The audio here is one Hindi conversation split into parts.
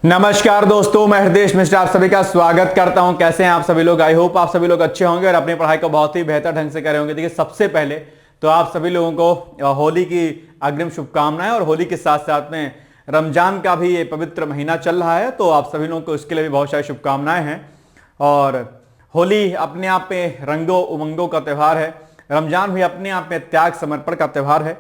नमस्कार दोस्तों, मैं हृदय मिश्र आप सभी का स्वागत करता हूं। कैसे हैं आप सभी लोग? आई होप आप सभी लोग अच्छे होंगे और अपनी पढ़ाई को बहुत ही बेहतर ढंग से कर रहे होंगे। देखिए, सबसे पहले तो आप सभी लोगों को होली की अग्रिम शुभकामनाएं। और होली के साथ साथ में रमजान का भी ये पवित्र महीना चल रहा है, तो आप सभी लोगों को इसके लिए भी बहुत सारी शुभकामनाएं हैं। और होली अपने आप में रंगों उमंगों का त्यौहार है, रमजान भी अपने आप में त्याग समर्पण का त्यौहार है।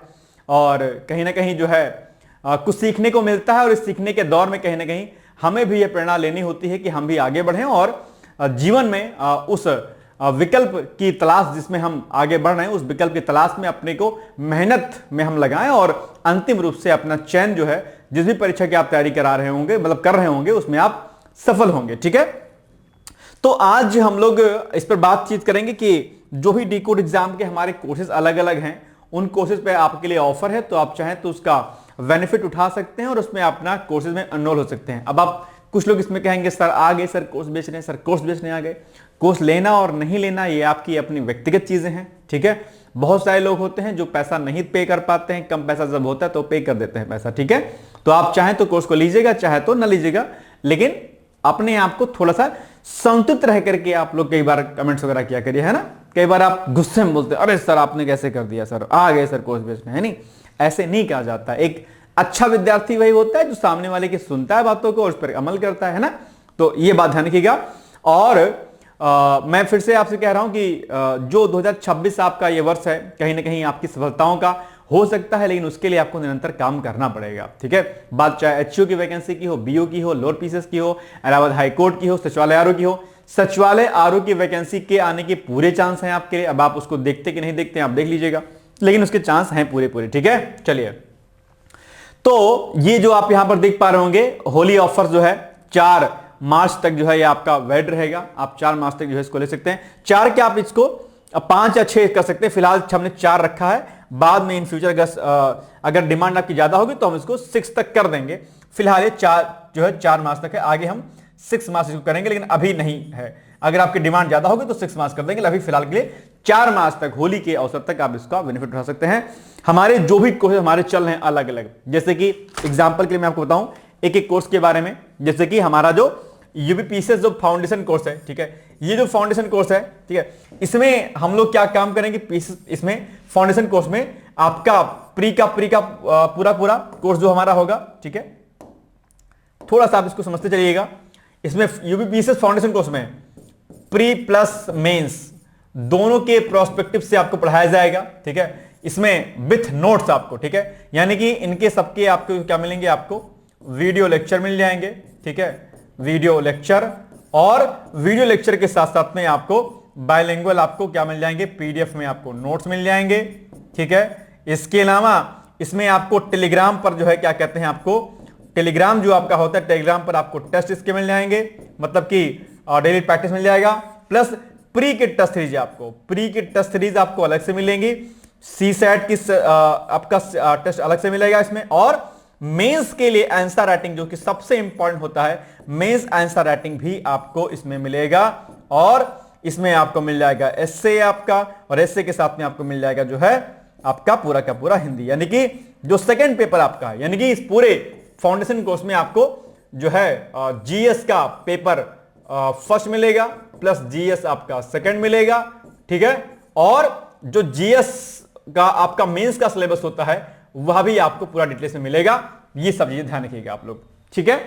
और कहीं ना कहीं जो है कुछ सीखने को मिलता है, और इस सीखने के दौर में कहीं ना कहीं हमें भी यह प्रेरणा लेनी होती है कि हम भी आगे बढ़ें और जीवन में उस विकल्प की तलाश जिसमें हम आगे बढ़ रहे हैं, उस विकल्प की तलाश में अपने को मेहनत में हम लगाएं और अंतिम रूप से अपना चयन जो है, जिस भी परीक्षा की आप तैयारी करा रहे होंगे, मतलब कर रहे होंगे, उसमें आप सफल होंगे। ठीक है, तो आज हम लोग इस पर बातचीत करेंगे कि जो भी डीकोड एग्जाम के हमारे कोर्सेज अलग अलग हैं, उन कोर्सेज पे आपके लिए ऑफर है, तो आप चाहें तो उसका बेनिफिट उठा सकते हैं और उसमें अपना कोर्सेज में एनरोल हो सकते हैं। अब आप कुछ लोग इसमें कहेंगे सर आ गए, सर कोर्स बेच रहे हैं, सर कोर्स बेचने आ गए। कोर्स लेना और नहीं लेना ये आपकी अपनी व्यक्तिगत चीजें हैं। ठीक है, बहुत सारे लोग होते हैं जो पैसा नहीं पे कर पाते हैं, कम पैसा जब होता है तो पे कर देते हैं पैसा। ठीक है, तो आप चाहें तो कोर्स को लीजिएगा, चाहे तो न लीजिएगा, लेकिन अपने आप को थोड़ा सा संतुलित रह करके आप लोग कई बार कमेंट्स वगैरह किया करिए, है ना। कई बार आप गुस्से में बोलते हैं अरे सर आपने कैसे कर दिया, सर आ गए सर कोर्स बेचने, है नहीं। ऐसे नहीं कहा जाता। एक अच्छा विद्यार्थी वही होता है जो सामने वाले की सुनता है बातों को और उस पर अमल करता है ना। तो ये बात ध्यान रखिएगा। और मैं फिर से आपसे कह रहा हूं कि जो 2026 आपका ये वर्ष है, कहीं ना कहीं आपकी सफलताओं का हो सकता है, लेकिन उसके लिए आपको निरंतर काम करना पड़ेगा। ठीक है, बात चाहे एचओ की वैकेंसी की हो, बीओ की हो, लोअर पीसीएस की हो, इलाहाबाद हाईकोर्ट की हो, सचिवालय आरओ की हो। सचिवालय आरओ की वैकेंसी के आने के पूरे चांस हैं आपके लिए। अब आप उसको देखते कि नहीं देखते आप देख लीजिएगा, लेकिन उसके चांस हैं पूरे पूरे। ठीक है, चलिए, तो ये जो आप यहां पर देख पा रहे होंगे, होली ऑफर जो है 4 मार्च तक जो है ये आपका वैध रहेगा। आप 4 मार्च तक जो है इसको ले सकते हैं। 4 क्या, आप इसको 5 या 6 कर सकते हैं। फिलहाल हमने 4 रखा है, बाद में इन फ्यूचर अगर डिमांड आपकी ज्यादा होगी तो हम इसको 6 तक कर देंगे। फिलहाल ये 4 जो है 4 मार्च तक है, आगे हम 6 मार्च इसको करेंगे, लेकिन अभी नहीं है। अगर आपकी डिमांड ज्यादा होगी तो 6 मार्च कर देंगे, अभी फिलहाल के लिए 4 मार्च तक, होली के अवसर तक आप इसका बेनिफिट उठा सकते हैं। हमारे जो भी कोर्स हमारे चल रहे हैं अलग अलग, जैसे कि एग्जांपल के लिए मैं आपको बताऊं एक एक कोर्स के बारे में। जैसे कि हमारा जो यूबीपीसीएस जो फाउंडेशन कोर्स है, ठीक है, ये जो फाउंडेशन कोर्स है, ठीक है, इसमें हम लोग क्या काम करेंगे, इसमें फाउंडेशन कोर्स में आपका प्री का पूरा कोर्स जो हमारा होगा। ठीक है, थोड़ा सा आप इसको समझते चलिएगा। इसमें यूबीपीसीएस फाउंडेशन कोर्स में प्री प्लस मेंस दोनों के प्रोस्पेक्टिव से आपको पढ़ाया जाएगा। ठीक है, इसमें विथ नोट्स आपको, ठीक है, यानी कि इनके सबके आपको क्या मिलेंगे, आपको वीडियो लेक्चर मिल जाएंगे। ठीक है, वीडियो लेक्चर, और वीडियो लेक्चर के साथ साथ में आपको बायलिंगुअल आपको क्या मिल जाएंगे, पीडीएफ में आपको नोट्स मिल जाएंगे। ठीक है, इसके अलावा इसमें आपको टेलीग्राम पर जो है क्या कहते हैं, आपको टेलीग्राम जो आपका होता है, टेलीग्राम पर आपको टेस्ट इसके मिल जाएंगे, मतलब कि डेली प्रैक्टिस मिल जाएगा। प्लस प्री की टेस्ट सीरीज, आपको प्री की टेस्ट सीरीज आपको अलग से मिलेंगी। सी सेट की आपका टेस्ट अलग से मिलेगा इसमें। और मेंस के लिए आंसर राइटिंग जो कि सबसे इंपॉर्टेंट होता है, मेंस आंसर राइटिंग भी आपको इसमें मिलेगा। और इसमें आपको मिल जाएगा एस्से आपका, और एस्से के साथ में आपको मिल जाएगा जो है आपका पूरा का पूरा हिंदी, यानी कि जो सेकंड पेपर आपका है, यानी कि इस पूरे फाउंडेशन कोर्स में आपको जो है जीएस का पेपर फर्स्ट मिलेगा, प्लस जीएस आपका सेकंड मिलेगा। ठीक है, और जो जीएस का आपका मेंस का सिलेबस होता है वह भी आपको पूरा डिटेल में मिलेगा। ये सब चीजें ध्यान रखिएगा आप लोग। ठीक है,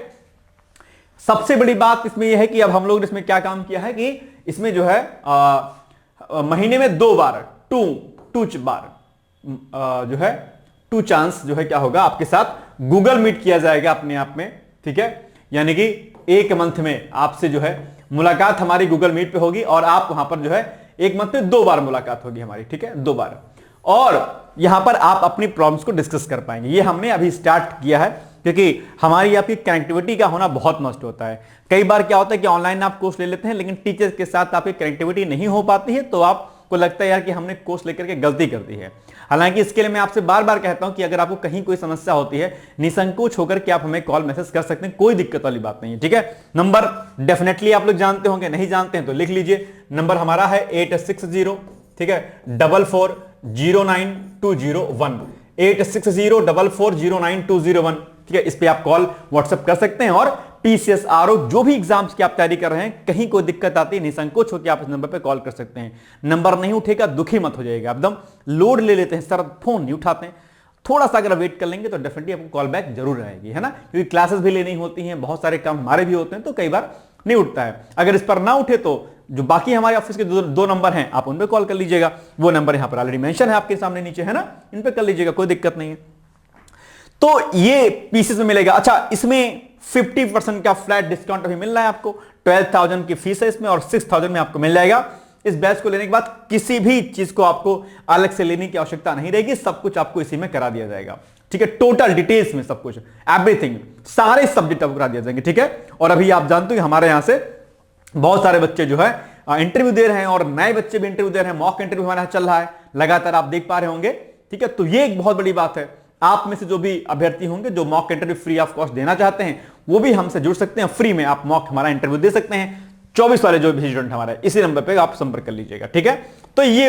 सबसे बड़ी बात इसमें यह है कि अब हम लोग ने इसमें क्या काम किया है कि इसमें जो है महीने में 2 बार जो है 2 चांस जो है क्या होगा, आपके साथ गूगल मीट किया जाएगा अपने आप में। ठीक है, यानी कि 1 मंथ में आपसे जो है मुलाकात हमारी गूगल मीट पे होगी, और आप वहां पर जो है 1 मंथ में 2 बार मुलाकात होगी हमारी। ठीक है, 2 बार, और यहां पर आप अपनी प्रॉब्लम्स को डिस्कस कर पाएंगे। ये हमने अभी स्टार्ट किया है, क्योंकि हमारी आपकी कनेक्टिविटी का होना बहुत मस्ट होता है। कई बार क्या होता है कि ऑनलाइन आप कोर्स ले लेते हैं, लेकिन टीचर्स के साथ आपकी कनेक्टिविटी नहीं हो पाती है, तो आपको लगता है यार कि हमने कोर्स लेकर के गलती कर दी है। हालांकि इसके लिए मैं आपसे बार बार कहता हूं कि अगर आपको कहीं कोई समस्या होती है, निसंकोच होकर के आप हमें कॉल मैसेज कर सकते हैं, कोई दिक्कत वाली बात नहीं है। ठीक है, नंबर डेफिनेटली आप लोग जानते होंगे, नहीं जानते हैं तो लिख लीजिए। नंबर हमारा है 860, ठीक है, 4409 8604409 201। ठीक है, इस पे आप कॉल व्हाट्सएप कर सकते हैं और पीसीएस आरओ, जो भी एग्जाम्स की आप तैयारी कर रहे हैं, कहीं कोई दिक्कत आती है निसंकोच होकर आप इस नंबर पे कॉल कर सकते हैं। नंबर नहीं उठेगा दुखी मत हो जाएगा, एकदम लोड ले लेते हैं सर, फोन नहीं उठाते हैं, थोड़ा सा अगर वेट कर लेंगे तो डेफिनेटली आपको कॉल बैक जरूर आएगी, है ना, क्योंकि क्लासेस भी लेनी होती हैं, बहुत सारे काम हमारे भी होते हैं, तो कई बार नहीं उठता है। अगर इस पर ना उठे तो जो बाकी हमारे ऑफिस के दो नंबर हैं आप उन पर कॉल कर लीजिएगा, वो नंबर यहां पर ऑलरेडी मेंशन है आपके सामने नीचे, है ना, इन पे कर लीजिएगा, कोई दिक्कत नहीं है। तो ये पीसेस में मिलेगा। अच्छा, इसमें 50% का फ्लैट डिस्काउंट अभी मिल रहा है आपको, 12,000 की फीस है इसमें और 6,000 में आपको मिल जाएगा। इस बैच को लेने के बाद किसी भी चीज को आपको अलग से लेने की आवश्यकता नहीं रहेगी, सब कुछ आपको इसी में करा दिया जाएगा, ठीक है, टोटल डिटेल्स में सब कुछ, एवरीथिंग, सारे सब्जेक्ट आपको करा दिया जाएंगे, ठीक है। और अभी आप जानते हो हमारे यहां से बहुत सारे बच्चे जो है इंटरव्यू दे रहे हैं और नए बच्चे भी इंटरव्यू दे रहे हैं, मॉक इंटरव्यू हमारे यहां चल रहा है लगातार, आप देख पा रहे होंगे, ठीक है। तो ये एक बहुत बड़ी बात है। आप में से जो भी अभ्यर्थी होंगे जो mock interview free of cost देना चाहते हैं, वो भी हमसे जुड़ सकते हैं, फ्री में आप मॉक हमारा इंटरव्यू दे सकते हैं। 24 वाले जो भी स्टूडेंट हमारे, इसी नंबर पे आप संपर्क कर लीजिएगा, ठीक है। तो ये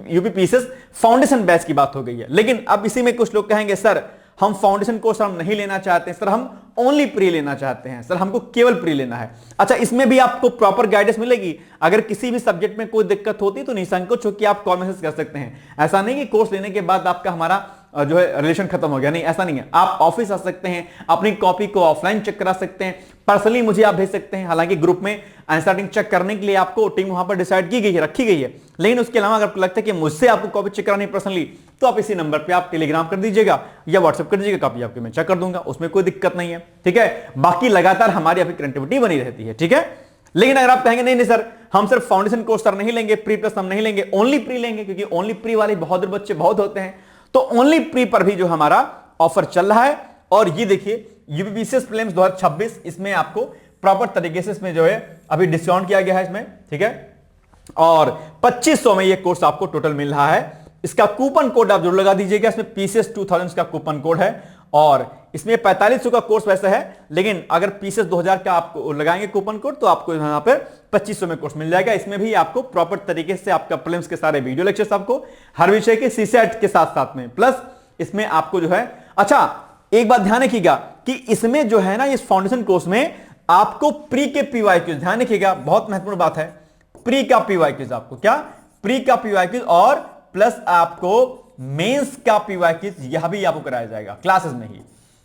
यूपीपीसीएस फाउंडेशन बैच की बात हो गई है। लेकिन अब इसी में कुछ लोग कहेंगे सर हम फाउंडेशन कोर्स हम नहीं लेना चाहते, सर हम ओनली प्री लेना चाहते हैं, सर हमको केवल प्री लेना है। अच्छा, इसमें भी आपको प्रॉपर गाइडेंस मिलेगी। अगर किसी भी सब्जेक्ट में कोई दिक्कत होती है तो निसंकोच होकर आप कॉल मैसेज कर सकते हैं। ऐसा नहीं कि कोर्स लेने के बाद आपका हमारा जो है रिलेशन खत्म हो गया, नहीं, ऐसा नहीं है। आप ऑफिस आ सकते हैं, अपनी कॉपी को ऑफलाइन चेक करा सकते हैं, पर्सनली मुझे आप भेज सकते हैं। हालांकि ग्रुप में आंसर चेक करने के लिए आपको टीम वहां पर डिसाइड की गई है, रखी गई है, लेकिन उसके अलावा अगर आपको लगता है कि मुझसे आपको कॉपी चेक करानी पर्सनली, तो आप इसी नंबर पे आप टेलीग्राम कर दीजिएगा या व्हाट्सएप कर दीजिएगा, कॉपी आपकी मैं चेक कर दूंगा, उसमें कोई दिक्कत नहीं है, ठीक है। बाकी लगातार हमारी अभी कनेक्टिविटी बनी रहती है, ठीक है। लेकिन अगर आप कहेंगे नहीं नहीं सर हम सिर्फ फाउंडेशन कोर्स सर नहीं लेंगे, प्री प्लस हम नहीं लेंगे, ओनली प्री लेंगे, क्योंकि ओनली प्री वाले बहादुर बच्चे बहुत होते हैं, तो ओनली प्री पर भी जो हमारा ऑफर चल रहा है। और ये देखिए यूपीपीसीएस प्रीलिम्स 2026, इसमें आपको प्रॉपर तरीके से इसमें जो है अभी डिस्काउंट किया गया है इसमें, ठीक है। और 2500 में ये कोर्स आपको टोटल मिल रहा है। इसका कूपन कोड आप जरूर लगा दीजिएगा, इसमें पीसीएस 2000 का कूपन कोड है और इसमें 4500 का कोर्स वैसे है, लेकिन अगर पीसीएस 2000 का आपको लगाएंगे कूपन कोड तो आपको यहां पर 2500 में कोर्स मिल जाएगा। इसमें भी आपको प्रॉपर तरीके से आपका प्रीलिम्स के सारे वीडियो लेक्चर्स आपको हर विषय के सीसेट के साथ साथ में, प्लस इसमें आपको जो है, अच्छा एक बात ध्यान रखिएगा कि इसमें जो है ना, इस फाउंडेशन कोर्स में आपको प्री के पीवाईक्यूज, ध्यान रखिएगा बहुत महत्वपूर्ण बात है, प्री का पीवाईक्यूज आपको क्या, प्री का पीवाईक्यूज और प्लस आपको मेंस का पीवाईक्यूज, यह भी आपको कराया जाएगा क्लासेस में ही।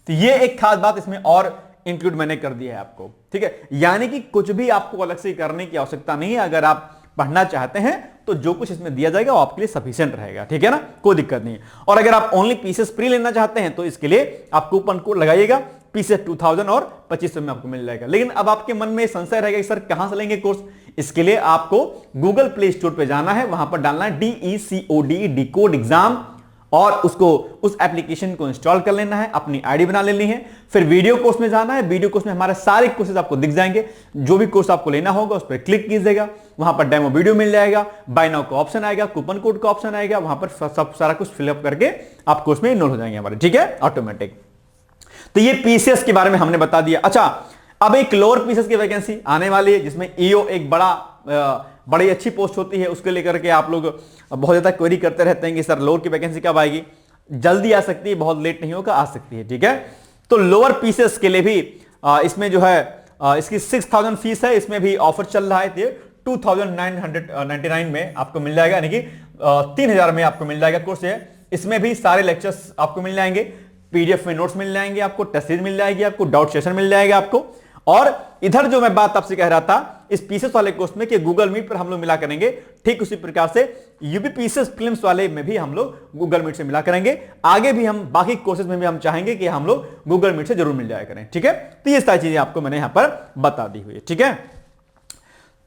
तो ये एक खास बात इसमें और इंक्लूड मैंने कर दिया है आपको, ठीक है। यानी कि कुछ भी आपको अलग से करने की आवश्यकता नहीं है। अगर आप पढ़ना चाहते हैं तो जो कुछ इसमें दिया जाएगा वो आपके लिए सफिशिएंट रहेगा, ठीक है ना, कोई दिक्कत नहीं है। और अगर आप ओनली पीसीएस प्री लेना चाहते हैं तो इसके लिए आप कूपन कोड लगाइएगा, पीसीएस 2000 और 2500 में आपको मिल जाएगा। लेकिन अब आपके मन में संशय रहेगा कि सर कहां से लेंगे कोर्स, इसके लिए आपको गूगल प्ले स्टोर पे जाना है, वहां पर डालना है DECODE डिकोड एग्जाम और उसको उस एप्लीकेशन को इंस्टॉल कर लेना है, अपनी आईडी बना लेनी है, फिर वीडियो कोर्स में जाना है। वीडियो कोर्स में हमारे सारे कोर्सेज आपको दिख जाएंगे, जो भी कोर्स आपको लेना होगा उस पर क्लिक कीजिएगा, वहां पर डेमो वीडियो मिल जाएगा, बाय नाउ का ऑप्शन आएगा, कूपन कोड का ऑप्शन आएगा, वहां पर सब सारा कुछ फिलअप करके आप कोर्स में इनरोल हो जाएंगे हमारे, ठीक है, ऑटोमेटिक। तो ये पीसीएस के बारे में हमने बता दिया। अच्छा, अब एक लोअर पीसीएस की वैकेंसी आने वाली है जिसमें ईओ एक बड़ी अच्छी पोस्ट होती है, उसके लेकर के आप लोग बहुत ज्यादा क्वेरी करते रहते हैं कि सर लोअर की वैकेंसी कब आएगी। जल्दी आ सकती है, बहुत लेट नहीं होगा, आ सकती है, ठीक है। तो लोअर पीसीएस के लिए भी इसमें जो है इसकी 6000 फीस है, इसमें भी ऑफर चल रहा है, 2999 में आपको मिल जाएगा, यानी कि 3000 में आपको मिल जाएगा कोर्स है। इसमें भी सारे लेक्चर्स आपको मिल जाएंगे, पीडीएफ में नोट्स मिल जाएंगे आपको, टेस्ट सीरीज मिल जाएगी आपको, डाउट सेशन मिल जाएगा आपको। और इधर जो मैं बात आपसे कह रहा था इस पीसीएस वाले कोर्स में कि गूगल मीट पर हम लोग मिला करेंगे, ठीक उसी प्रकार से यूपीपीसीएस प्रीलिम्स वाले में भी हम लोग गूगल मीट से मिला करेंगे। आगे भी हम बाकी कोर्सेज में भी हम चाहेंगे कि हम लोग गूगल मीट से जरूर मिल जाया करें, ठीक है। तो ये सारी चीजें आपको मैंने यहां पर बता दी हुई है, ठीक है।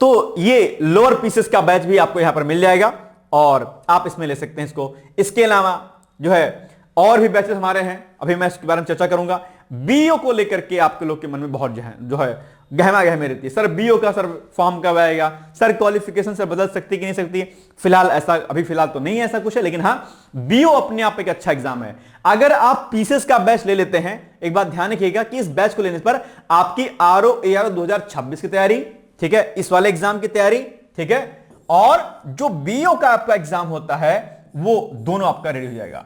तो ये लोअर पीसीएस का बैच भी आपको यहां पर मिल जाएगा और आप इसमें ले सकते हैं इसको। इसके अलावा जो है और भी बैचेस हमारे हैं, अभी मैं इसके बारे में चर्चा करूंगा। बीओ को लेकर के आपके लोग के मन में बहुत जो है गहमा गहमी रहती है, सर बीओ का सर फॉर्म कब आएगा, सर क्वालिफिकेशन से बदल सकती कि नहीं सकती। फिलहाल ऐसा अभी फिलहाल तो नहीं है ऐसा कुछ है, लेकिन हाँ बीओ अपने आप एक अच्छा एग्जाम है। अगर आप पीसीएस का बैच ले लेते हैं, एक बात ध्यान रखिएगा कि इस बैच को लेने पर आपकी आरओ एआरओ 2026 की तैयारी, ठीक है, इस वाले एग्जाम की तैयारी, ठीक है, और जो बीओ का आपका एग्जाम होता है वो दोनों आपका रेडी हो जाएगा।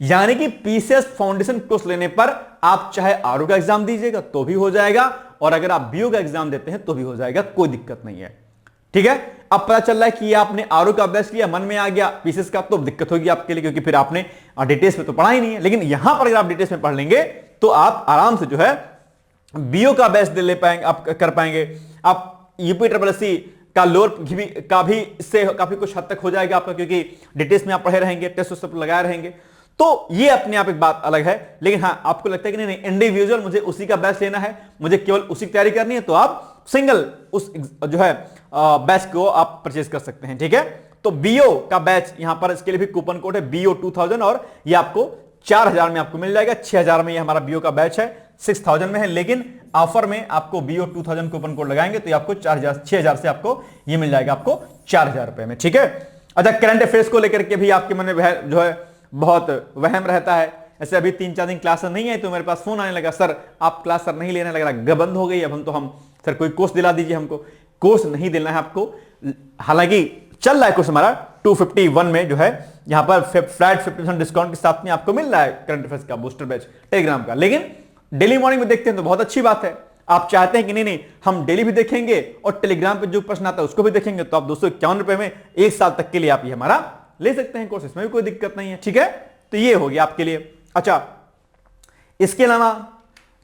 यानी कि पीसीएस फाउंडेशन कोर्स लेने पर आप चाहे आरओ का एग्जाम दीजिएगा तो भी हो जाएगा, और अगर आप बीओ का एग्जाम देते हैं तो भी हो जाएगा, कोई दिक्कत नहीं है। ठीक है, अब पता चल रहा है कि आपने आरओ का अभ्यास किया, मन में आ गया पीसीएस का, तो दिक्कत होगी आपके लिए, क्योंकि फिर आपने डिटेल्स में तो पढ़ा ही नहीं है। लेकिन यहां पर अगर आप डिटेल्स में पढ़ लेंगे तो आप आराम से जो है बीओ का अभ्यास ले पाएंगे, आप कर पाएंगे। आप यूपीएससी का लोअर का भी इससे काफी कुछ हद तक हो जाएगा आपका, क्योंकि डिटेल्स में आप पढ़े रहेंगे, टेस्ट सब लगाए रहेंगे। तो ये अपने आप एक बात अलग है। लेकिन हाँ, आपको लगता है कि नहीं इंडिविजुअल मुझे उसी का बैच लेना है, मुझे केवल उसी की तैयारी करनी है, तो आप सिंगल उस जो है बैच को आप परचेज कर सकते हैं। ठीक है, तो बीओ का बैच यहां पर, इसके लिए भी कूपन कोड है BO 2000 और ये आपको 4000 में आपको मिल जाएगा। 6000 में ये हमारा बीओ का बैच है, 6000 में है, लेकिन ऑफर में आपको BO 2000 कूपन कोड लगाएंगे तो ये आपको 6000 से आपको ये मिल जाएगा आपको 4000 रुपए में। ठीक है, अच्छा, करंट अफेयर्स को लेकर के भी आपके मन में जो है बहुत वहम रहता है। ऐसे अभी 3-4 दिन क्लास नहीं है तो मेरे पास फोन आने लगा, सर आप क्लास सर नहीं लेने लग रहा, बंद हो गई, अब हम सर कोई कोर्स दिला दीजिए हमको। कोर्स नहीं देना है आपको, हालांकि चल रहा है कोर्स हमारा 251 में जो है यहाँ पर फ्लैट 50% डिस्काउंट के साथ में आपको मिल रहा है करंट अफेयर्स का बूस्टर बैच टेलीग्राम का। लेकिन डेली मॉर्निंग में देखते हैं तो बहुत अच्छी बात है। आप चाहते हैं कि नहीं हम डेली भी देखेंगे और टेलीग्राम पे जो प्रश्न आता है उसको भी देखेंगे, तो आप 251 रुपए में 1 साल तक के लिए आप ये हमारा ले सकते हैं कोर्स, इसमें भी कोई दिक्कत नहीं है। ठीक है, तो ये हो गया आपके लिए। अच्छा, इसके अलावा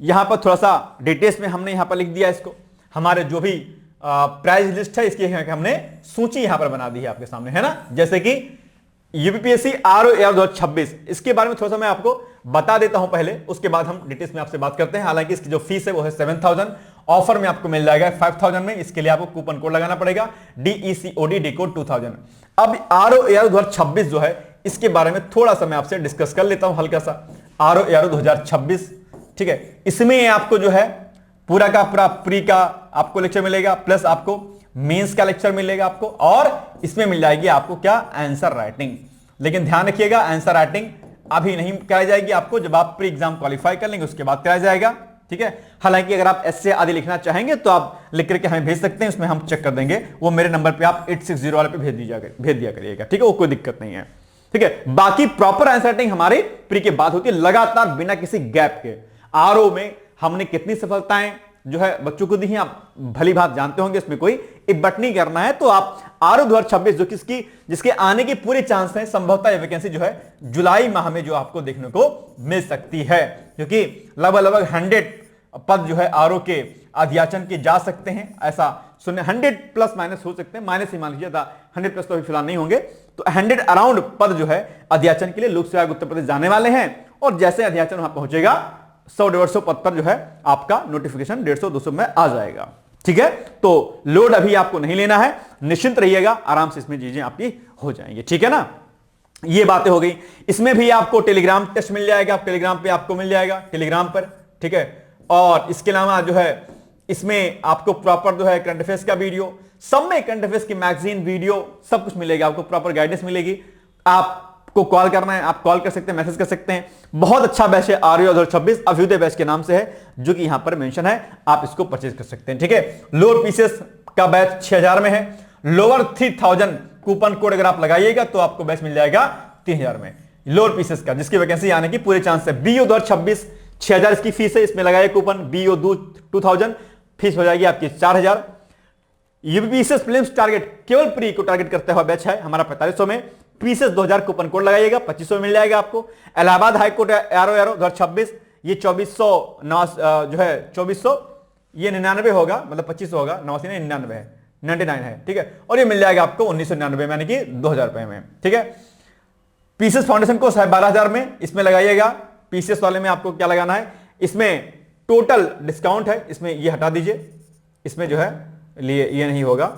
यहां पर थोड़ा सा डिटेल्स में हमने यहां पर लिख दिया इसको, हमारे जो भी प्राइस लिस्ट है इसकी हमने सूची यहां पर बना दी है आपके सामने, है ना। जैसे कि यूपीपीएससी आरओ 2026, इसके बारे में थोड़ा सा मैं आपको बता देता हूं पहले, उसके बाद हम डिटेल्स में आपसे बात करते हैं। हालांकि इसकी जो फीस है वो है 7000, ऑफर में आपको मिल जाएगा 5000 में। इसके लिए आपको कूपन कोड लगाना पड़ेगा DECOD DCODE 2000। अब आरओ 2026 जो है इसके बारे में थोड़ा सा मैं आपसे डिस्कस कर लेता हूं हल्का सा। आरओ 2026, ठीक है, इसमें आपको जो है पूरा का पूरा प्री का आपको लेक्चर मिलेगा, प्लस आपको मेंस का लेक्चर मिलेगा आपको, और इसमें मिल जाएगी आपको क्या, आंसर राइटिंग। लेकिन ध्यान रखिएगा, आंसर राइटिंग अभी नहीं कराई जाएगी आपको, जब आप प्री एग्जाम क्वालिफाई कर लेंगे उसके बाद कराया जाएगा। ठीक है, हालांकि अगर आप ऐसे आदि लिखना चाहेंगे तो आप लिख करके हमें भेज सकते हैं, उसमें हम चेक कर देंगे। वो मेरे नंबर पे आप 860 वाले पे भेज दिया करिएगा। ठीक है, वो कोई दिक्कत नहीं है। ठीक है, बाकी प्रॉपर आंसर राइटिंग हमारे प्री के बाद होती है, लगातार बिना किसी गैप के। आरओ में हमने कितनी सफलताएं जो है बच्चों को दी हैं आप भली बात जानते होंगे, इसमें कोई इब्बट नहीं करना है। तो आप आरओ 2026 जो जिसके आने के पूरे चांस हैं, संभवतः ये वैकेंसी जो है जुलाई माह में जो आपको देखने को मिल सकती है, क्योंकि लगभग 100 पद जो है आरओ के अध्याचन के जा सकते हैं, ऐसा सुनने 100 प्लस माइनस हो सकते हैं, माइनस ही मान लीजिए, 100 प्लस तो अभी फिलहाल नहीं होंगे। तो 100 अराउंड पद जो है अध्याचन के लिए लोक सेवा आयोग उत्तर प्रदेश जाने वाले हैं, और जैसे अध्याचन वहां पहुंचेगा 100-150 पद पर जो है आपका नोटिफिकेशन 150-200 में आ जाएगा। ठीक है, तो लोड अभी आपको नहीं लेना है, निश्चिंत रहिएगा, आराम से इसमें चीजें आपकी हो जाएंगी। ठीक है ना, ये बातें हो गई। इसमें भी आपको टेलीग्राम टेस्ट मिल जाएगा, टेलीग्राम पे आपको मिल जाएगा टेलीग्राम पर। ठीक है, और इसके अलावा जो है इसमें आपको प्रॉपर जो है करंट अफेयर्स का वीडियो, सब में करंट अफेयर्स की मैगजीन वीडियो सब कुछ मिलेगा आपको, प्रॉपर गाइडेंस मिलेगी। आपको कॉल करना है, आप कॉल कर सकते हैं, मैसेज कर सकते हैं। बहुत अच्छा बैच है आरओ 2026, अभ्युदय बैच के नाम से है, जो कि यहां पर मेंशन है, आप इसको परचेज कर सकते हैं। ठीक है, लोअर पीसीएस का बैच 6000 में है, लोअर 3000 कूपन कोड अगर आप लगाइएगा तो आपको बैच मिल जाएगा 3000 में, लोअर पीसीएस का, जिसकी वैकेंसी आने की पूरे चांस है। बीओ 2026 6000 इसकी फीस है, इसमें लगाइए कूपन BO 2000, फीस हो जाएगी आपकी 4000। यूपीपीसीएस प्रीलिम्स टारगेट केवल प्री को टारगेट करता हुआ बैच है हमारा 4500 में, पीसीएस 2000 कूपन कोड लगाइएगा 2500 में मिल जाएगा आपको। इलाहाबाद हाईकोर्ट आरओ 2026 ये 2400 जो है 2400 ये 99 होगा, मतलब 2500 होगा, 99 है, 99 है। ठीक है, और ये मिल जाएगा आपको 1999 यानी कि 2000 रुपए में। ठीक है, पीसीएस फाउंडेशन कोर्स है 12000 में, इसमें लगाइएगा। पीसीएस वाले में आपको क्या लगाना है, इसमें टोटल डिस्काउंट है, इसमें ये हटा दीजिए, इसमें जो है लिए ये नहीं होगा,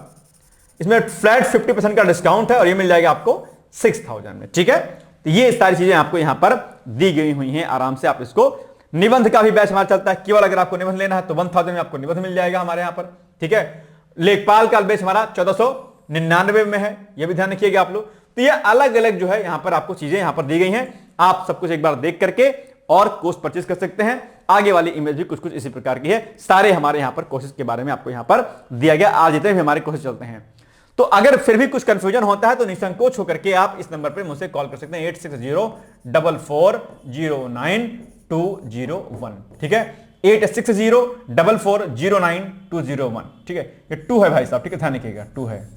इसमें फ्लैट 50% का डिस्काउंट है और ये मिल जाएगा आपको 6000 में। ठीक है, तो ये सारी चीजें आपको यहां पर दी गई हुई हैं, आराम से आप इसको। निबंध का भी बैच हमारा चलता है, केवल अगर आपको निबंध लेना है तो 1000 में आपको निबंध मिल जाएगा हमारे यहां पर। ठीक है, लेखपाल का बैच हमारा 1499 में है, यह भी ध्यान रखिएगा आप लोग। तो ये अलग अलग जो है यहां पर आपको चीजें यहां पर दी गई हैं, आप सब कुछ एक बार देख करके और कोर्स परचेज कर सकते हैं। आगे वाली इमेज भी कुछ कुछ इसी प्रकार की है, सारे हमारे यहां पर कोर्सेज के बारे में आपको यहां पर दिया गया, आज जितने भी हमारे कोर्सेज चलते हैं। तो अगर फिर भी कुछ कंफ्यूजन होता है तो निसंकोच होकर के आप इस नंबर पर मुझसे कॉल कर सकते हैं 8604409201। ठीक है, 8604409201। ठीक है, ये 2 है भाई साहब, ठीक है, ध्यान रखिएगा 2 है।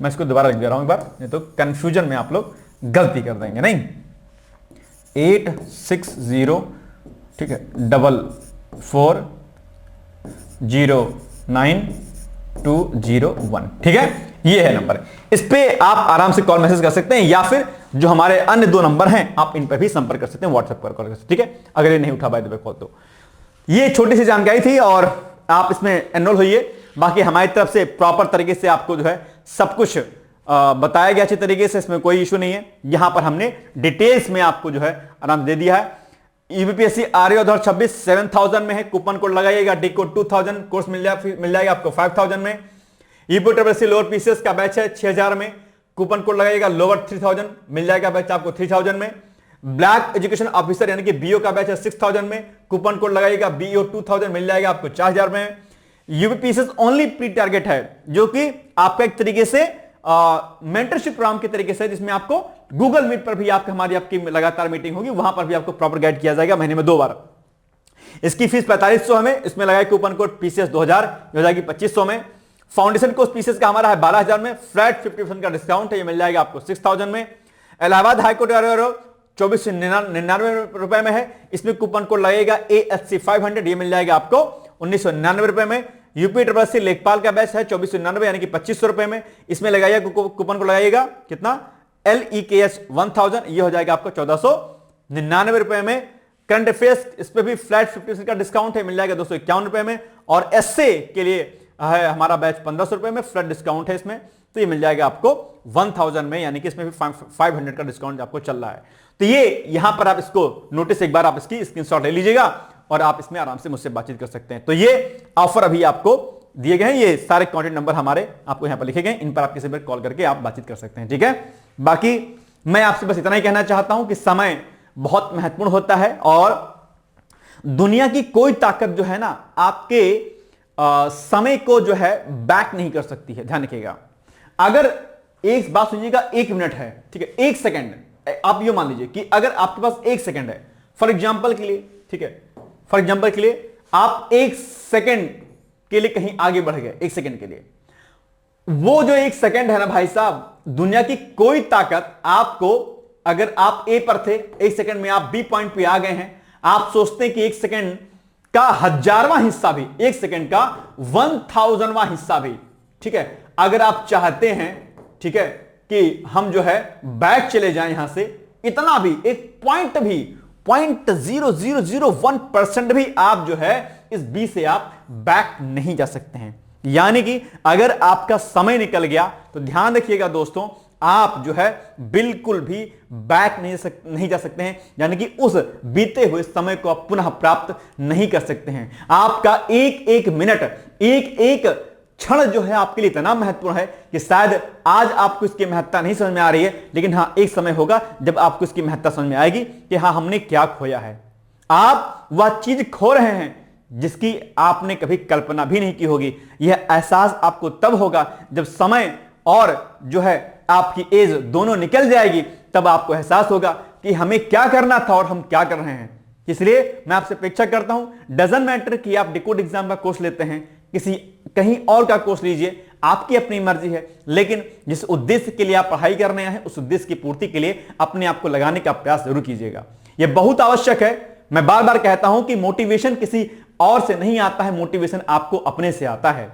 मैं इसको दोबारा लिख दे रहा हूं एक बार, नहीं तो कंफ्यूजन में आप लोग गलती कर देंगे। नहीं, 860, ठीक है, 4409201। ठीक है, ये है नंबर। इस पे आप आराम से कॉल मैसेज कर सकते हैं, या फिर जो हमारे अन्य 2 नंबर हैं आप इन पर भी संपर्क कर सकते हैं, व्हाट्सएप पर कॉल कर सकते हैं। ठीक है, अगर ये नहीं उठा बाय द वे कॉल तो। ये छोटी सी जानकारी थी और आप इसमें एनरोल होइए। बाकी हमारी तरफ से प्रॉपर तरीके से आपको जो है सब कुछ बताया गया अच्छे तरीके से, इसमें कोई इशू नहीं है। यहां पर हमने डिटेल्स में आपको जो है आराम दे दिया है। यूपीपीएससी आरए 2026 7000 में है, कूपन कोड लगाइएगा, डी कोड 2000, कोर्स मिल जाएगा आपको 5000 में। यूपीएससी लोअर पीसीएस का बैच है 6000 में, कूपन कोड लगाइएगा लोअर 3000, मिल जाएगा बैच आपको 3000 में। ब्लैक एजुकेशन ऑफिसर यानी कि बीओ का बैच है 6000 में, कूपन कोड लगाइएगा बीओ 2000, मिल जाएगा आपको 4000 में। यूपीपीएससी ओनली प्री टारगेट है, जो कि आपका एक तरीके से मेंटरशिप प्रोग्राम के तरीके से, जिसमें आपको गूगल मीट पर भी आपकी लगातार मीटिंग होगी, वहां पर भी आपको प्रॉपर गाइड किया जाएगा महीने में 2 बार। इसकी फीस 4500 हमें, इसमें लगाए कूपन कोड पीसीएस 2000, हो जाएगी 2500 में। फाउंडेशन कोर्स पीसीएस का हमारा है 12000 में, फ्लैट 50% का डिस्काउंट है, ये मिल जाएगा आपको 6000 में। इलाहाबाद हाईकोर्ट 2499 रुपए में है, इसमें कूपन कोड लगेगा ASC 500, ये मिल जाएगा आपको 1999 रुपए में। यूपी ट्रिपल लेखपाल का बैच है 2499 यानी कि 2500 रुपए में, इसमें लगाइएगा कूपन कोड लगाइएगा कितना LEKS 1000, ये हो जाएगा आपको 1499 रुपए में। करंट अफेयर्स इस पे भी फ्लैट 50% का डिस्काउंट है, मिल जाएगा 251 रुपए में। और एसए के लिए है हमारा बैच 1500 रुपए में, फ्लैट डिस्काउंट है इसमें, तो ये मिल जाएगा आपको 1000 में, यानी कि इसमें भी 500 का डिस्काउंट आपको चल रहा है। तो ये यहां पर आप इसको नोटिस, एक बार आप इसकी स्क्रीनशॉट ले लीजिएगा और आप इसमें आराम से मुझसे बातचीत कर सकते हैं। तो ये ऑफर अभी आपको दिए गए हैं, ये सारे कॉन्टेक्ट नंबर हमारे आपको यहां पर लिखे गए, इन पर आप किसी पर कॉल करके आप बातचीत कर सकते हैं। ठीक है, बाकी मैं आपसे बस इतना ही कहना चाहता हूं कि समय बहुत महत्वपूर्ण होता है और दुनिया की कोई ताकत जो है ना आपके समय को जो है बैक नहीं कर सकती है। ध्यान रखिएगा, अगर एक बात सुनिएगा, 1 मिनट है, ठीक है, 1 सेकंड, आप ये मान लीजिए कि अगर आपके पास 1 सेकंड है, फॉर एग्जांपल के लिए, ठीक है, फॉर एग्जांपल के लिए आप 1 सेकंड के लिए कहीं आगे बढ़ गए, 1 सेकंड के लिए, वो जो 1 सेकंड है ना भाई साहब, दुनिया की कोई ताकत आपको, अगर आप ए पर थे, 1 सेकंड में आप बी पॉइंट पे आ गए हैं, आप सोचते हैं कि 1 सेकंड का 1000वां हिस्सा भी, 1 सेकंड का 1000वां हिस्सा भी, ठीक है, अगर आप चाहते हैं, ठीक है, कि हम जो है बैक चले जाएं यहां से, इतना भी, एक पॉइंट भी, 0.0001% भी आप जो है इस बी से आप बैक नहीं जा सकते हैं। यानी कि अगर आपका समय निकल गया तो ध्यान रखिएगा दोस्तों, आप जो है बिल्कुल भी बैक नहीं जा सकते हैं, यानी कि उस बीते हुए समय को आप पुनः प्राप्त नहीं कर सकते हैं। आपका एक एक मिनट, एक एक क्षण जो है आपके लिए इतना महत्वपूर्ण है कि शायद आज आपको इसकी महत्ता नहीं समझ में आ रही है, लेकिन हां, एक समय होगा जब आपको इसकी महत्ता समझ में आएगी कि हां, हमने क्या खोया है। आप वह चीज खो रहे हैं जिसकी आपने कभी कल्पना भी नहीं की होगी। यह एहसास आपको तब होगा जब समय और जो है आपकी एज दोनों निकल जाएगी, तब आपको एहसास होगा कि हमें क्या करना था और हम क्या कर रहे हैं। इसलिए मैं आपसे अपेक्षा करता हूं, डजंट मैटर कि आप डिकोड एग्जाम का कोर्स लेते हैं, किसी कहीं और का कोर्स लीजिए, आपकी अपनी मर्जी है, लेकिन जिस उद्देश्य के लिए आप पढ़ाई करने आए हैं, उस उद्देश्य की पूर्ति के लिए अपने आप को लगाने का प्रयास जरूर कीजिएगा। यह बहुत आवश्यक है। मैं बार बार कहता हूं कि मोटिवेशन किसी और से नहीं आता है, मोटिवेशन आपको अपने से आता है।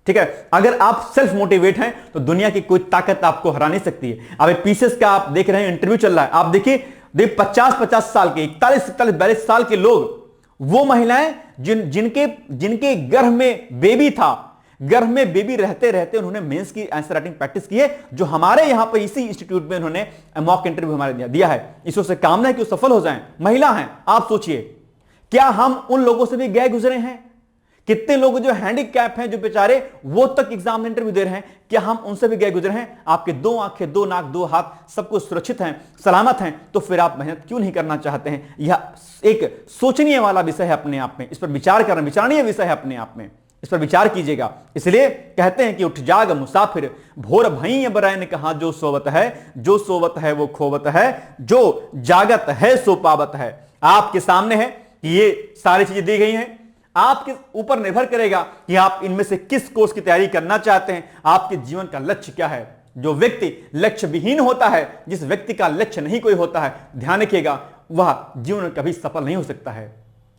ठीक है, अगर आप सेल्फ मोटिवेट हैं तो दुनिया की कोई ताकत आपको हरा नहीं सकती है। अब पीसीएस का आप देख रहे हैं, इंटरव्यू चल रहा है, आप देखिए 50-50 साल के, 41-42 साल के लोग, वो महिलाएं जिनके गर्भ में बेबी था, गर्भ में बेबी रहते रहते उन्होंने मेंस की आंसर राइटिंग प्रैक्टिस की है, जो हमारे यहां पर इसी इंस्टीट्यूट में उन्होंने मॉक इंटरव्यू हमारे दिया है। ईश्वर से कामना है कि वो सफल हो जाएं। महिला हैं, आप सोचिए, क्या हम उन लोगों से भी गए गुजरे हैं? कितने लोग जो हैंडीकैप हैं, जो बेचारे वो तक एग्जाम में इंटरव्यू दे रहे हैं, क्या हम उनसे भी गए गुजरे हैं? आपके 2 आंखें, 2 नाक, 2 हाथ सब कुछ सुरक्षित हैं, सलामत हैं, तो फिर आप मेहनत क्यों नहीं करना चाहते हैं? यह एक सोचनीय वाला विषय है अपने आप में, इस पर विचार करना विचारणीय विषय है अपने आप में, इस पर विचार कीजिएगा। इसलिए कहते हैं कि उठ जाग मुसाफिर, भोर भई बरैन कहा, जो सोवत है वो खोवत है, जो जागत है सो पावत है। आपके सामने है कि ये सारी चीजें दी गई हैं। आपके ऊपर निर्भर करेगा कि आप इनमें से किस कोर्स की तैयारी करना चाहते हैं, आपके जीवन का लक्ष्य क्या है। जो व्यक्ति लक्ष्य विहीन होता है, जिस व्यक्ति का लक्ष्य नहीं कोई होता है, ध्यान रखिएगा, वह जीवन में कभी सफल नहीं हो सकता है।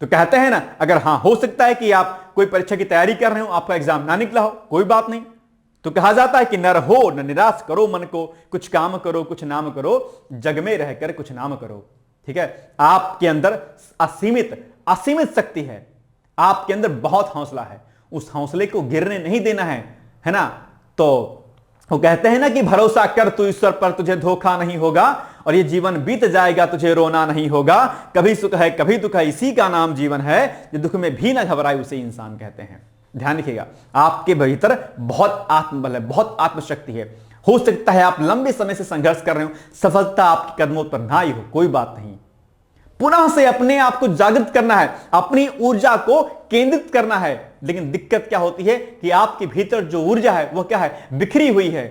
तो कहते हैं ना, अगर हां हो सकता है कि आप कोई परीक्षा की तैयारी कर रहे हो, आपका एग्जाम ना निकला हो, कोई बात नहीं। तो कहा जाता है कि न रहो न निराश करो मन को, कुछ काम करो कुछ नाम करो, जग में रहकर कुछ नाम करो। ठीक है, आपके अंदर असीमित शक्ति है, आपके अंदर बहुत हौसला है, उस हौसले को गिरने नहीं देना है ना। तो वो कहते हैं ना कि भरोसा कर तू ईश्वर पर, तुझे धोखा नहीं होगा, और ये जीवन बीत जाएगा, तुझे रोना नहीं होगा। कभी सुख है कभी दुख है, इसी का नाम जीवन है, जो दुख में भी ना घबराए उसे इंसान कहते हैं। ध्यान रखिएगा, आपके भीतर बहुत आत्मबल है, बहुत आत्मशक्ति है। हो सकता है आप लंबे समय से संघर्ष कर रहे हो, सफलता आपके कदमों पर ना आई हो, कोई बात नहीं। पुनः से अपने आप को जागृत करना है, अपनी ऊर्जा को केंद्रित करना है। लेकिन दिक्कत क्या होती है कि आपके भीतर जो ऊर्जा है वो क्या है, बिखरी हुई है।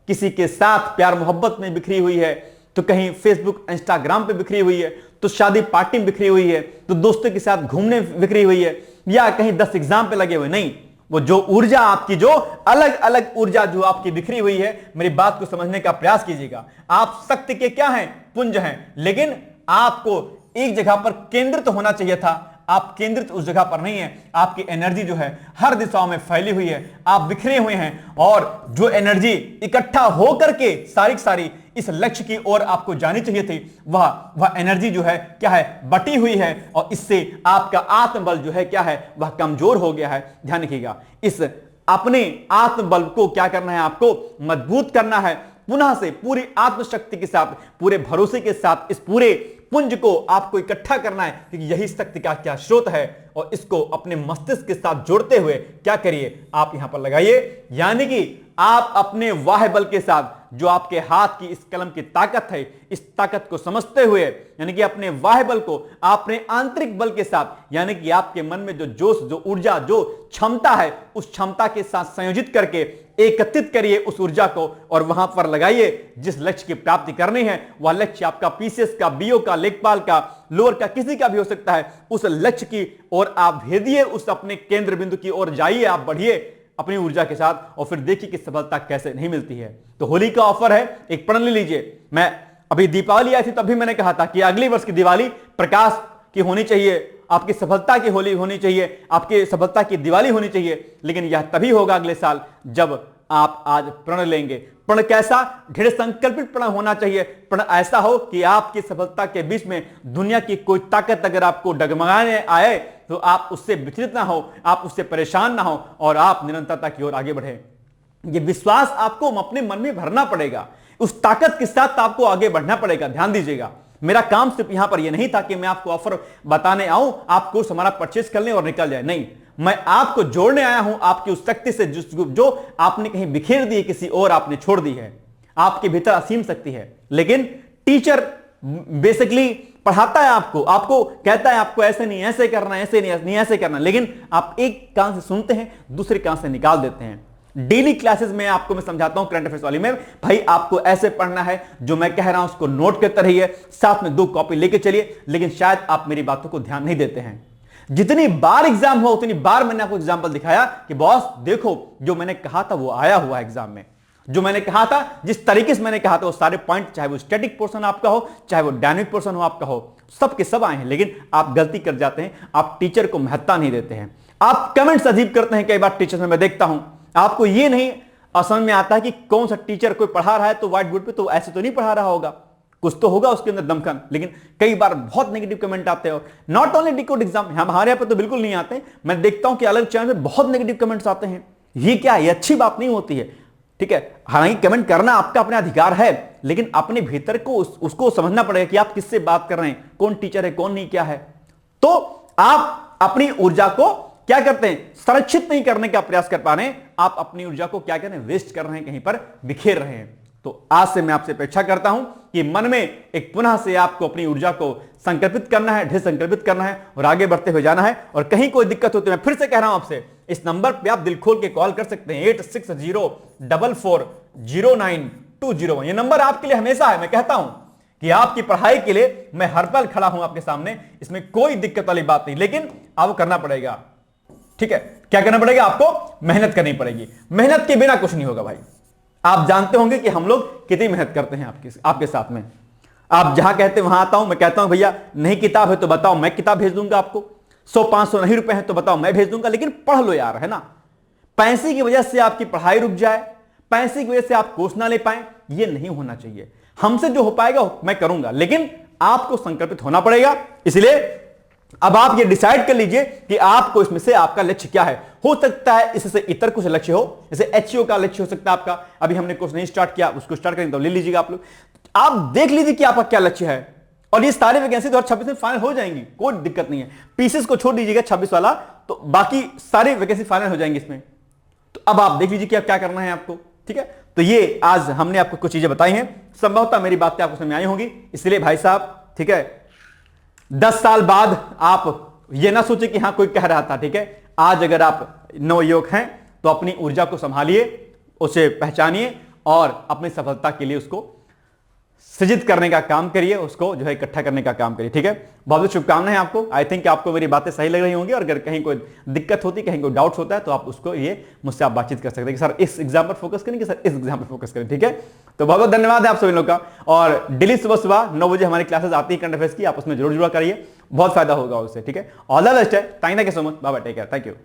किसी के साथ प्यार मोहब्बत में बिखरी हुई है, तो कहीं फेसबुक इंस्टाग्राम पे बिखरी हुई है, तो शादी पार्टी में बिखरी हुई है, तो दोस्तों के साथ घूमने बिखरी हुई है, या कहीं 10 एग्जाम पे लगे हुए। नहीं, वो जो ऊर्जा आपकी, जो अलग अलग ऊर्जा जो आपकी बिखरी हुई है, मेरी बात को समझने का प्रयास कीजिएगा। आप शक्ति के क्या हैं, पुंज हैं, लेकिन आपको एक जगह पर केंद्रित होना चाहिए था। आप केंद्रित उस जगह पर नहीं है, आपकी एनर्जी जो है हर दिशाओं में फैली हुई है, आप बिखरे हुए हैं, और जो एनर्जी इकट्ठा होकर के सारी इस लक्ष्य की ओर आपको जानी चाहिए थी, वह एनर्जी जो है क्या है, बटी हुई है, और इससे आपका आत्मबल जो है क्या है, वह कमजोर हो गया है। ध्यान रखिएगा, इस अपने आत्मबल को क्या करना है, आपको मजबूत करना है। पुनः से पूरी आत्मशक्ति के साथ, पूरे भरोसे के साथ इस पूरे पुंज को आपको इकट्ठा करना है, क्योंकि यही शक्ति का क्या स्रोत है, और इसको अपने मस्तिष्क के साथ जोड़ते हुए क्या करिए, आप यहां पर लगाइए। यानी कि आप अपने वाह बल के साथ, जो आपके हाथ की इस कलम की ताकत है, इस ताकत को समझते हुए, यानी कि अपने वाह बल को अपने आंतरिक बल के साथ, यानी कि आपके मन में जो जोश, जो ऊर्जा, जो क्षमता है, उस क्षमता के साथ संयोजित करके एकत्रित करिए उस ऊर्जा को, और वहां पर लगाइए जिस लक्ष्य की प्राप्ति करनी है। वह लक्ष्य आपका पीसीएस का, बीओ का, लेखपाल का, लोअर का, किसी का भी हो सकता है। उस लक्ष्य की ओर आप भेदिए, उस अपने केंद्र बिंदु की ओर जाइए, आप बढ़िए अपनी ऊर्जा के साथ, और फिर देखिए कि सफलता कैसे नहीं मिलती है। तो होली का ऑफर है, एक प्रण ले लीजिए। मैं अभी दीपावली आई थी, तभी मैंने कहा था कि अगले वर्ष की दिवाली प्रकाश की होनी चाहिए, आपकी सफलता की होली होनी चाहिए, आपकी सफलता की दिवाली होनी चाहिए। लेकिन यह तभी होगा अगले साल जब आप आज प्रण लेंगे। प्रण कैसा, दृढ़ संकल्पित प्रण होना चाहिए। प्रण ऐसा हो कि आपकी सफलता के बीच में दुनिया की कोई ताकत अगर आपको डगमगाने आए, तो आप उससे विचलित ना हो, आप उससे परेशान ना हो, और आप निरंतरता की ओर आगे बढ़े। ये विश्वास आपको अपने मन में भरना पड़ेगा, उस ताकत के साथ आपको आगे बढ़ना पड़ेगा। ध्यान दीजिएगा, मेरा काम सिर्फ यहां पर यह नहीं था कि मैं आपको ऑफर बताने आऊं, आप कोर्स हमारा परचेज कर लें और निकल जाए। नहीं, मैं आपको जोड़ने आया हूं आपकी उस शक्ति से जो आपने कहीं बिखेर दी है, किसी और आपने छोड़ दी है। आपके भीतर असीम शक्ति है, लेकिन टीचर बेसिकली पढ़ाता है आपको कहता है आपको ऐसे नहीं, ऐसे करना, ऐसे नहीं ऐसे करना, लेकिन आप एक कान से सुनते हैं, दूसरे कान से निकाल देते हैं। डेली क्लासेस में आपको मैं समझाता हूं करंट अफेयर्स वाली में, भाई आपको ऐसे पढ़ना है, जो मैं कह रहा हूं उसको नोट करते रहिए, साथ में 2 कॉपी लेके चलिए। लेकिन शायद आप मेरी बातों को ध्यान नहीं देते हैं। जितनी बार एग्जाम हुआ उतनी बार मैंने आपको एग्जाम्पल दिखाया कि बॉस देखो, जो मैंने कहा था वो आया हुआ है एग्जाम में। जो मैंने कहा था, जिस तरीके से मैंने कहा था, वो सारे पॉइंट, चाहे वो स्टैटिक पोर्शन आपका हो, चाहे वो डायनेमिक पोर्शन हो आपका हो, सब के सब आए हैं। लेकिन आप गलती कर जाते हैं, आप टीचर को महत्ता नहीं देते हैं। आप कमेंट्स अजीब करते हैं कई बार टीचर्स में, मैं देखता हूं। आपको ये नहीं समझ में आता है कि कौन सा टीचर कोई पढ़ा रहा है तो व्हाइट बोर्ड पे तो ऐसे तो नहीं पढ़ा रहा होगा, कुछ तो होगा उसके अंदर दमखम। लेकिन कई बार बहुत नेगेटिव कमेंट आते हैं, और नॉट ओनली डिकोड एग्जाम, हमारे यहाँ पे तो बिल्कुल नहीं आते। मैं देखता हूं कि अलग चैनल में बहुत नेगेटिव कमेंट्स आते हैं। ये क्या है, ये अच्छी बात नहीं होती है। ठीक है, हालांकि कमेंट करना आपका अपना अधिकार है, लेकिन अपने भीतर को उसको समझना पड़ेगा कि आप किससे बात कर रहे हैं, कौन टीचर है, कौन नहीं, क्या है। तो आप अपनी ऊर्जा को क्या करते हैं, संरक्षित नहीं करने का प्रयास कर पा रहे हैं। आप अपनी ऊर्जा को क्या कर रहे हैं, वेस्ट कर रहे हैं, कहीं पर बिखेर रहे हैं। तो आज से मैं आपसे अपेक्षा करता हूं कि मन में एक पुनः से आपको अपनी ऊर्जा को संकल्पित करना है, दृढ़ संकल्पित करना है, और आगे बढ़ते हुए जाना है। और कहीं कोई दिक्कत होती है, मैं फिर से कह रहा हूं आपसे, इस नंबर पे आप दिल खोल के कॉल कर सकते हैं, 8604409201। ये नंबर आपके लिए हमेशा है। मैं कहता हूं कि आपकी पढ़ाई के लिए मैं हर पल खड़ा हूं आपके सामने, इसमें कोई दिक्कत वाली बात नहीं, लेकिन आपको करना पड़ेगा। ठीक है, क्या करना पड़ेगा? आपको मेहनत करनी पड़ेगी। मेहनत के बिना कुछ नहीं होगा भाई। आप जानते होंगे कि हम लोग कितनी मेहनत करते हैं आपके साथ में। आप जहां कहते हैं वहां आता हूं, मैं कहता हूं भैया नहीं किताब है तो बताओ, मैं किताब भेज दूंगा आपको। 100-500 नहीं रुपए हैं तो बताओ, मैं भेज दूंगा, लेकिन पढ़ लो यार, है ना। पैसे की वजह से आपकी पढ़ाई रुक जाए, पैसे की वजह से आप कोर्स ना ले पाए, ये नहीं होना चाहिए। हमसे जो हो पाएगा मैं करूंगा, लेकिन आपको संकल्पित होना पड़ेगा। इसलिए अब आप ये डिसाइड कर लीजिए कि आपको इसमें से आपका लक्ष्य क्या है। हो सकता है इससे इतर कुछ लक्ष्य हो, जैसे एचईओ का लक्ष्य हो सकता है आपका। अभी हमने कोर्स नहीं स्टार्ट किया, उसको स्टार्ट करेंगे तो ले लीजिएगा आप लोग। आप देख लीजिए कि आपका क्या लक्ष्य है, और ये सारी वैकेंसी 2026 में फाइनल हो जाएंगी, कोई दिक्कत नहीं है। पीसेस को छोड़ दीजिएगा 26 वाला, तो बाकी सारी वैकेंसी फाइनल हो जाएंगी इसमें। तो अब आप देख लीजिए कि आप क्या करना है आपको। ठीक है, तो ये आज हमने आपको कुछ चीजें बताई हैं, संभवतः मेरी बातें आपको समझ में आई होंगी। इसलिए भाई साहब, ठीक है, 10 साल बाद आप ये ना सोचे कि हां कोई कह रहा था। ठीक है, आज अगर आप नवयुवक हैं तो अपनी ऊर्जा को संभालिए, उसे पहचानिए और अपनी सफलता के लिए उसको सृजित करने का काम करिए, उसको जो है इकट्ठा करने का काम करिए। ठीक है, बहुत बहुत शुभकामनाएं आपको। आई थिंक आपको मेरी बातें सही लग रही होंगी, और अगर कहीं कोई दिक्कत होती, कहीं कोई डाउट्स होता है, तो आप उसको ये मुझसे आप बातचीत कर सकते हैं कि सर इस एग्जाम पर फोकस करें, कि सर इस एग्जाम पर फोकस करें। ठीक है, तो बहुत बहुत धन्यवाद है आप सभी लोग का। और डेली सुबह सुबह 9 बजे हमारी क्लासेस आती है करंट अफेयर्स की, आप उसमें जरूर जुड़ा करिए, बहुत फायदा होगा उससे। ठीक है, ऑल द बेस्ट है। Thank you so much, bye bye, take care, thank you.